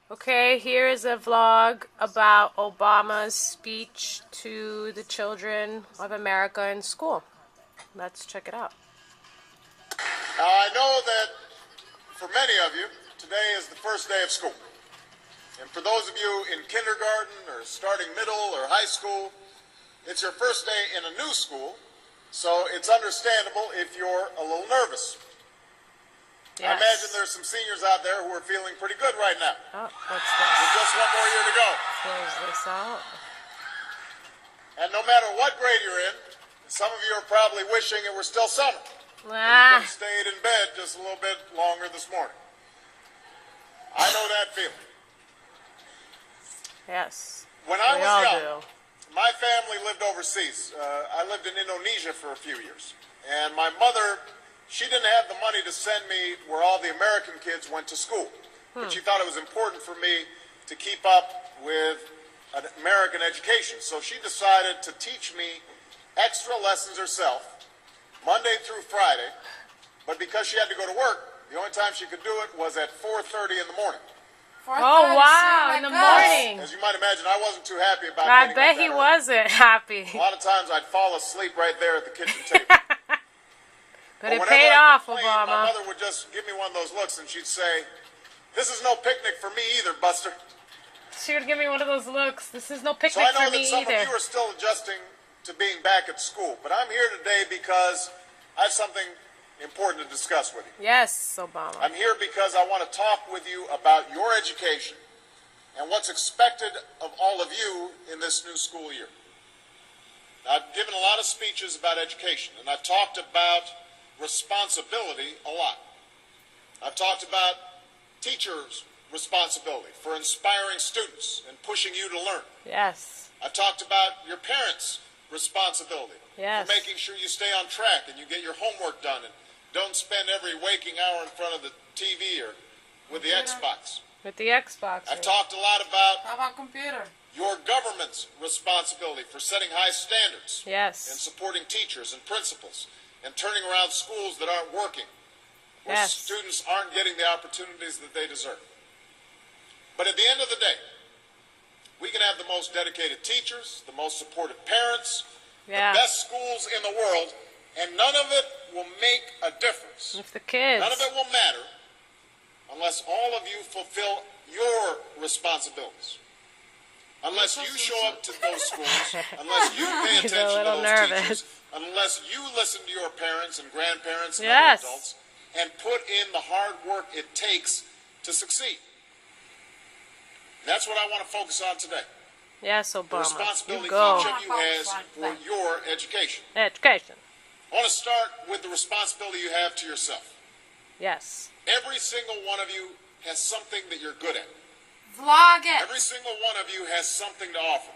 Okay, here is a vlog about Obama's speech to the children of America in school. Let's check it out. Now, I know that for many of you, today is the first day of school. And for those of you in kindergarten or starting middle or high school, it's your first day in a new school, so it's understandable if you're a little nervous. Yes. I imagine there's some seniors out there who are feeling pretty good right now. Oh, what's this? With just one more year to go. Close this out. And no matter what grade you're in, some of you are probably wishing it were still summer. You could have stayed in bed just a little bit longer this morning. I know that feeling. Yes. When I was young, do. my family lived overseas. I lived in Indonesia for a few years. And my mother, she didn't have the money to send me where all the American kids went to school. But she thought it was important for me to keep up with an American education. So she decided to teach me extra lessons herself, Monday through Friday. But because she had to go to work, the only time she could do it was at 4:30 in the morning. Oh, wow, in the morning. As you might imagine, I wasn't too happy about I getting bet up that he early. wasn't happy. A lot of times I'd fall asleep right there at the kitchen table. But it whenever paid I off, complained, Obama. my mother would just give me one of those looks and she'd say, "This is no picnic for me either, Buster." She would give me one of those looks. This is no So picnic I know for that me some either. of you are still adjusting to being back at school, but I'm here today because I have something important to discuss with you. Yes, Obama. I'm here because I want to talk with you about your education and what's expected of all of you in this new school year. Now, I've given a lot of speeches about education, and I've talked about responsibility a lot. I've talked about teachers' responsibility for inspiring students and pushing you to learn. Yes. I've talked about your parents' responsibility Yes. for making sure you stay on track and you get your homework done and don't spend every waking hour in front of the TV or with the Xbox. With the Xbox. I've talked a lot about How about computer? your government's responsibility for setting high standards and Yes. supporting teachers and principals and turning around schools that aren't working, where Yes. students aren't getting the opportunities that they deserve. But at the end of the day, we can have the most dedicated teachers, the most supportive parents, Yeah. the best schools in the world, and none of it will make a difference. With the kids. None of it will matter unless all of you fulfill your responsibilities. Unless you show up to those schools, unless you pay He's attention a to little those nervous. teachers, unless you listen to your parents and grandparents and Yes. other adults, and put in the hard work it takes to succeed. That's what I want to focus on today. Yes, The Obama. responsibility You go. each of you has for your education. Education. I want to start with the responsibility you have to yourself. Yes. Every single one of you has something that you're good at. Vlog it. Every single one of you has something to offer.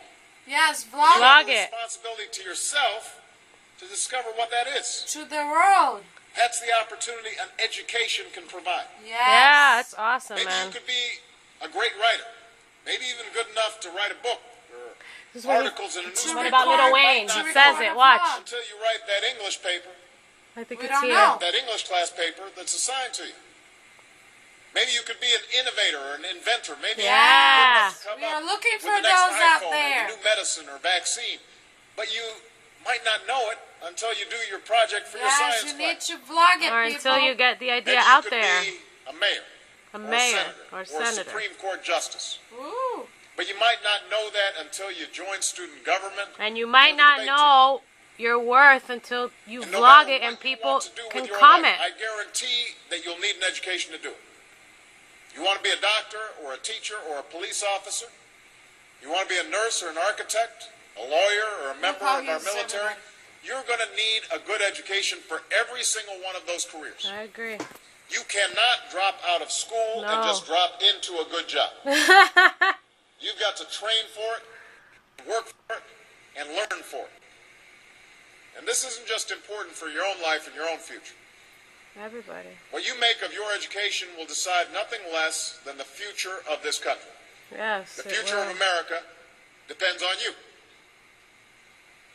Yes, You vlog have Vlog a it. responsibility to yourself to discover what that is. to the world. That's the opportunity an education can provide. Yes. Yeah, that's awesome, Maybe man. you could be a great writer. Maybe even good enough to write a book or This is what articles in a What newspaper. about Little record- Wayne? to He record says a it. Watch. vlog. Until you write that English paper, I think We it's don't here. know. that English class paper that's assigned to you. Maybe you could be an innovator or an inventor. Maybe Yeah. you could come We up are looking with for the next those out iPhone or there. a new medicine or vaccine. But you might not know it until you do your project for your Yes, science you need class. to vlog it, Or people. until you get the Maybe idea you out could there. be a mayor. A or mayor senator, or a senator. Supreme Court justice. Ooh. But you might not know that until you join student government. And you might or the not debate know your worth until you team. And no vlog matter it and what you people want to do with can your comment. life, I guarantee that you'll need an education to do it. You want to be a doctor or a teacher or a police officer? You want to be a nurse or an architect, a lawyer or a member how of our you said military? it. You're going to need a good education for every single one of those careers. I agree. You cannot drop out of school and No. just drop into a good job. You've got to train for it, work for it, and learn for it. And this isn't just important for your own life and your own future. Everybody. What you make of your education will decide nothing less than the future of this country. Yes. The it future will. of America depends on you.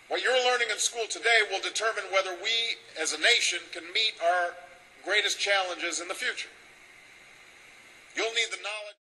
What you're learning in school today will determine whether we as a nation can meet our greatest challenges in the future. You'll need the knowledge